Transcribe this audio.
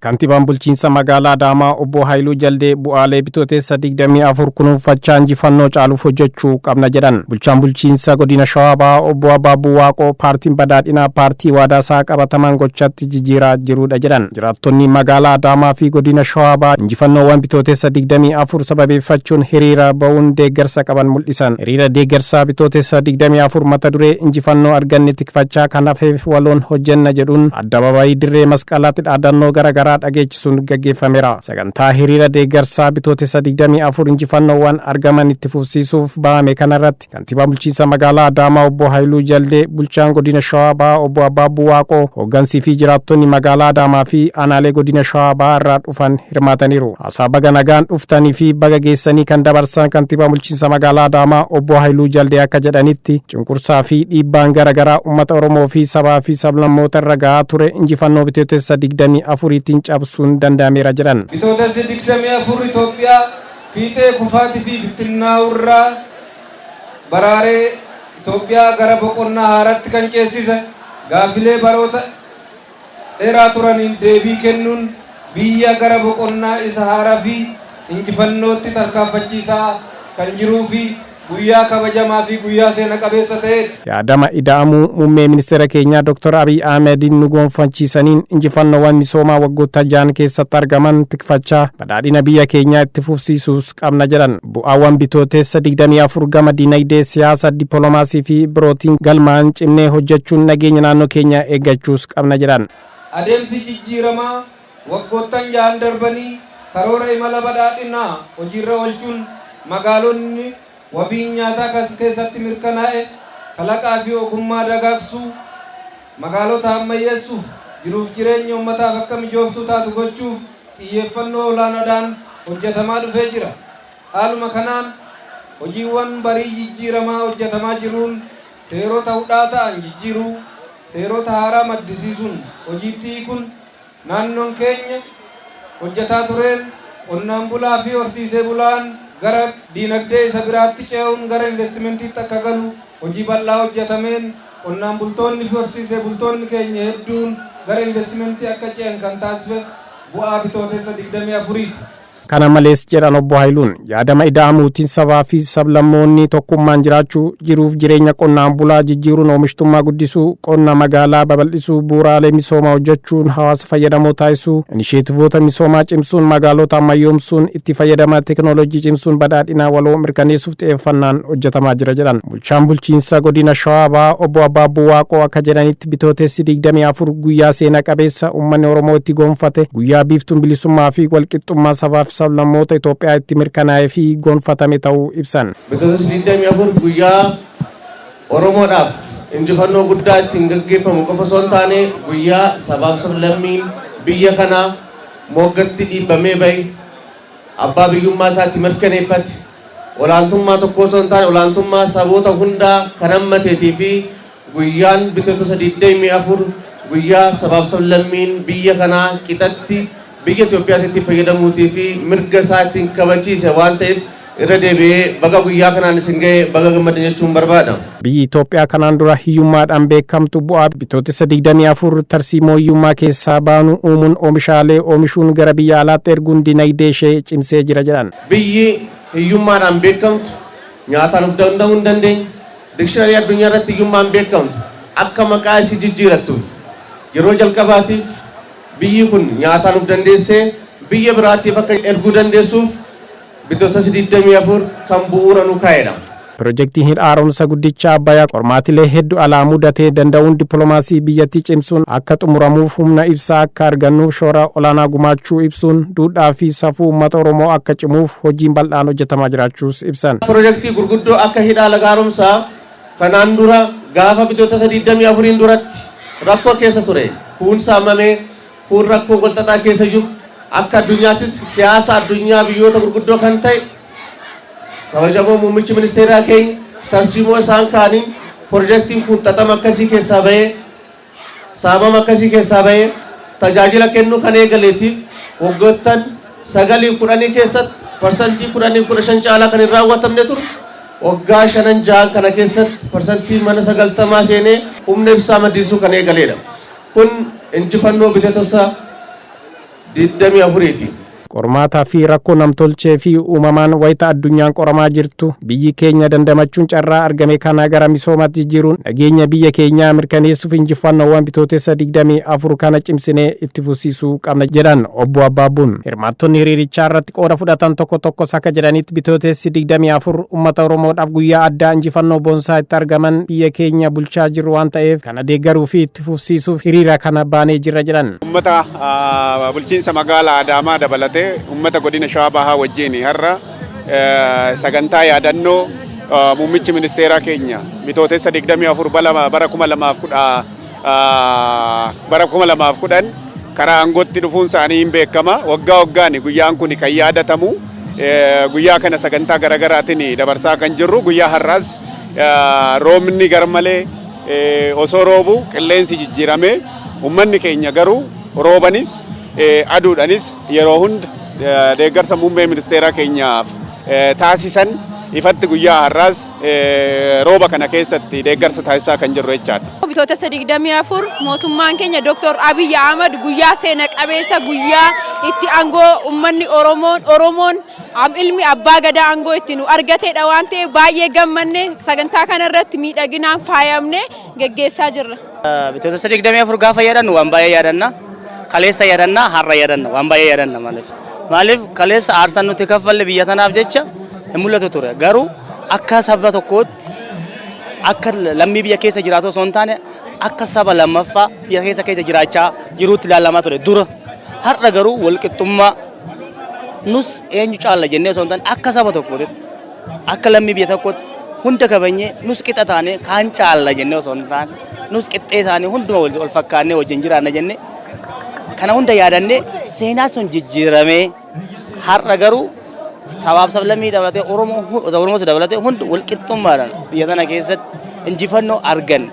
Kantiibaan bulchiinsa magaalaa Adaamaa obbo Haayiluu Jaldee bu'aalee bitootessa 24 kunuunfachaa injifannoo caaluuf hojjechuu qabna jedhan. Bulchaan bulchiinsa godina Shawaa Bahaa obbo Abaabuu Waaqoo paartiin badhaadhinaa paartii waadaasaa qabatamaan gochatti jijjiiraa jirudha jedhan. Jiraattonni magaalaa Adaamaa fi godina Shawaa Bahaa injifannoowwan bitootessa 24 sababeeffachuun hiriira ba'uun deeggarsa qaban mul'isan. Hiriira deeggarsaa bitootessa 24 mata duree injifannoo arganne tikfachaa kan hafeef waloon hojjenna jedhuun addabaabayii dirree masqalaatti dhaadannoo garaagaraa dhageechisuun gaggeeffameera. Sagantaa hiriira deeggarsaa bitootessa 24 injifannoowwan argaman itti fufsiisuuf ba'ame kanarratti kantiibaa bulchiinsa magaalaa Adaamaa obbo Haayiluu Jaldee, bulchaan godina Shawaa Bahaa obbo Abaabuu Waaqoo, hooggansii fi jiraattonni magaalaa Adaamaa fi aanaalee godina Shawaa Bahaa irraa dhufan hirmaataniiru. Haasaa baga nagaan dhuftanii fi baga geessanii kan dabarsan kantiibaa bulchiinsa magaalaa Adaamaa obbo Haayiluu Jaldee akka jedhanitti cunqursaa fi dhiibbaan garaagaraa uummata Oromoo fi sabaa fi sablammoota irra gahaa ture injifannoo bitootessa 24 cabsuun danda'ameera jedhan. Bitootessa 24 Itoophiyaa fiixee kufaatii fi bittinnaa'urraa baraaree Itoophiyaa gara boqonnaa haaraatti kan ceesise, gaafilee baroota dheeraa turaniin deebii kennuun biyya gara boqonnaa isa haaraa fi injifannootti tarkaanfachiisaa kan jiruu fi guyyaa kabajamaa fi guyyaa seena qabeessa ta'e. Yaadama ida'amuu muummee ministeera keenyaa Dr. Abiy Ahmediin nu gonfachiisaniin injifannoowwan misoomaa waggoota 6 keessatti argaman tikfachaa badhaadhina biyya keenyaa itti fufsiisuus qabna jedhan. Bu'aawwan bitootessa 24 gama dinagdee, siyaasa, dippiloomaasii fi birootiin galmaan cimnee hojjechuun nageenya naannoo keenyaa eeggachuus qabna jedhan. Adeemsi jijjiiramaa waggoottan 6 darbanii karoora imala badhaadhinaa hojiirra oolchuun magaalonni wabii nyaataa keessatti mirkanaa'e, kalaqaa fi ogummaa dagaagsuu, magaalota ammayyeessuuf, jiruuf jireenya uummataaf akka mijooftuu taatu gochuuf xiyyeeffannoo olaanaadhaan hojjetamaa dhufee jira. Haaluma kanaan hojiiwwan barii jijjiiramaa hojjetamaa jiruun seerota hudhaa ta'an jijjiiruu, seerota haaraa maddisiisuun hojiitti hiikuun naannoon keenya hojjetaa tureen qonnaan bulaa fi horsiisee bulaan gara dinagdee isa biraatti ce'uun gara investimentiitti akka galu hojii bal'aa hojjetameen qonnaan bultoonni fi horsiisee bultoonni keenya hedduun gara investimentii akka ce'an kan taasise bu'aa bitootessa 24ti. Kana malees jedhan obbo Haayiluun yaadama ida'amuutiin sabaa fi sablammoonni tokkummaan jiraachuu, jiruuf jireenya qonnaan bulaa jijjiiruun, oomishtummaa guddisuu, qonna magaalaa babal'isuu, bu'uuraalee misoomaa hojjechuun, hawaasa fayyadamoo taasisuu, inisheetivoota misoomaa cimsuun, magaalota ammayyoomsuun, itti fayyadama teekinooloojii cimsuun badhaadhina waloo mirkaneessuuf xiyyeeffannaan hojjetamaa jira jedhan. Bulchaan bulchiinsa godina Shawaa Bahaa obbo Abaabuu Waaqoo akka jedhanitti bitootessi 24 guyyaa seena qabeessa uummanni Oromoo itti gonfate, guyyaa biiftuun bilisummaa fi walqixxummaa sabaaf sablammoota Itoophiyaa itti mirkanaa'ee fi gonfatame ta'uu ibsan. Bitootessi 24 guyyaa Oromoodhaaf injifannoo guddaa ittiin gaggeeffamu qofa osoo hin taane guyyaa sabaaf sablammiin biyya kanaa moggatti dhiibbamee bahe, abbaa biyyummaa isaatti mirkaneeffate, olaantummaa tokko osoo hin taane olaantummaa saboota hundaa kan hammateetii fi guyyaan bitootessa 24 guyyaa sabaaf sablammiin biyya kanaa qixatti biyya Itoophiyaatti fayyadamuutii fi mirga isaatiin kabachiise waan ta'eef irra deebi'ee baga guyyaa kanaan isin ga'e baga gammadan jechuun barbaada. Biyyi Itoophiyaa kanaan dura hiyyummaadhaan beekamtu bu'aa bitootessa 24 tarsiimoo hiyyummaa keessaa baanu uumuun oomishaalee oomishuun gara biyya alaatti erguun dinagdee ishee cimsee jira jedhan. Biyyi hiyyummaadhaan beekamtu nyaataan of danda'uu hin dandeenye, dikshinaarii addunyaa irratti hiyyummaan beekamtu akka maqaa isii jijjiirattuuf yeroo jalqabaatiif biyyi kun nyaataan of dandeessee biyya biraatiif akka erguu dandeessuuf bitootessa 24 kan bu'uura nu kaa'edha. Pirojektiin hidha haaromsa guddicha Abbayyaa qormaatilee hedduu alaa mudatee danda'uun dippiloomaasii biyyattii cimsuun akka xumuramuuf humna ibsaa akka argannuuf shoora olaanaa gumaachuu ibsuun duudhaa fi safuu uummata Oromoo akka cimuuf hojiin bal'aan hojjetamaa jiraachuus ibsan. Pirojektii gurguddoo akka hidha laga haaromsaa kanaan dura gaafa bitootessa 24 duratti rakkoo keessa ture. Kun saamamee kun rakkoo walxaxaa keessa jiru akka addunyaattis siyaasa addunyaa biyyoota gurguddoo kan ta'e kabajamoo muummichi ministeeraa keenya tarsiimoo isaan kaaniin pirojektiin kun xaxama akkasii keessaa bahee saamama akkasii keessaa bahee tajaajila kennuu kan eegaleetiif waggoottan 9-10 keessatti parsantii 10-15 caalaa kan hin raawwatamne ture. Waggaa 5-6 kana keessatti parsantii mana 90 seenee humna ibsaa maddisiisuu kan eegaleedha. Kun injifannoo bitootessa diddamii afuriiti. qormaataa fi rakkoo namtolchee fi uumamaan wayita addunyaan qoramaa jirtu biyyi keenya dandamachuun carraa argame kana gara misoomaatti jijjiiruun nageenya biyya keenyaa mirkaneessuuf injifannoowwan bitootessa 24 kana cimsinee itti fufsiisuu qabna jedhan obbo Abbaabuun. Hirmaattonni hiriirichaa irratti qooda fudhatan tokko tokkos akka jedhanitti bitootessi 24 uummata Oromoodhaaf guyyaa addaa injifannoo boonsaa itti argaman biyya keenya bulchaa jiru waan ta'eef kana deeggaruu fi itti fufsiisuuf hiriira kana baanee jirra jedhan. Uummata bulchiinsa magaalaa Adaamaa dabalatee ummata godina Shawaa Bahaa wajjin har'a sagantaa yaadannoo muummichi ministeeraa keenya bitootessa 24 bara 2010 karaa aangootti dhufuun isaanii hin beekama. Waggaa waggaan guyyaan kun kan yaadatamu. Guyyaa kana sagantaa garaagaraatiin dabarsaa kan jirru. Guyyaa har'aas roobni garmalee osoo roobu qilleensi jijjiirame uummanni keenya garuu roobanis aduudhanis yeroo hunda deeggarsa muummee ministeeraa keenyaaf taasisan ifatti guyyaa har'aas rooba kana keessatti deeggarsa taasisaa kan jirru jechaadha. Bitootessa 24 mootummaan keenya Dr. Abiy Ahmed guyyaa seena qabeessa guyyaa itti aangoo uummanni Oromoon ilmi abbaa gadaa aangoo itti nu argateedha waan ta'eef baay'ee gammanne sagantaa kana irratti miidhaginaan faayamne geggeessaa jirra. Bitootessa 24 gaafa yaadannu waan baay'ee yaadanna. Kaleessa yaadanna har'a yaadanna waan baay'ee yaadanna maaliif kaleessa aarsan nuti kaffalle biyya tanaaf jecha hin mul'atu ture garuu akka saba tokkootti akka lammii biyya keessa jiraatu osoo hin taane akka saba lammaffaa biyya keessa jiraachaa jiruutti ilaalamaa ture dura har'a garuu walqixxummaa nus eenyu caalla jennee osoo hin taane akka saba tokkootti akka lammii biyya tokkootti hunda kabanyee nus qixa taane kaan caalla jennee osoo hin taane nus qixxee isaanii hunduma wal fakkaannee wajjin jiraanna jennee kana hunda yaadannee seenaa sun jijjiiramee har'a garuu sabaaf sablammii dabalatee Oromoos dabalatee hundi walqixxummaadhaan biyya tana keessatti injifannoo argan.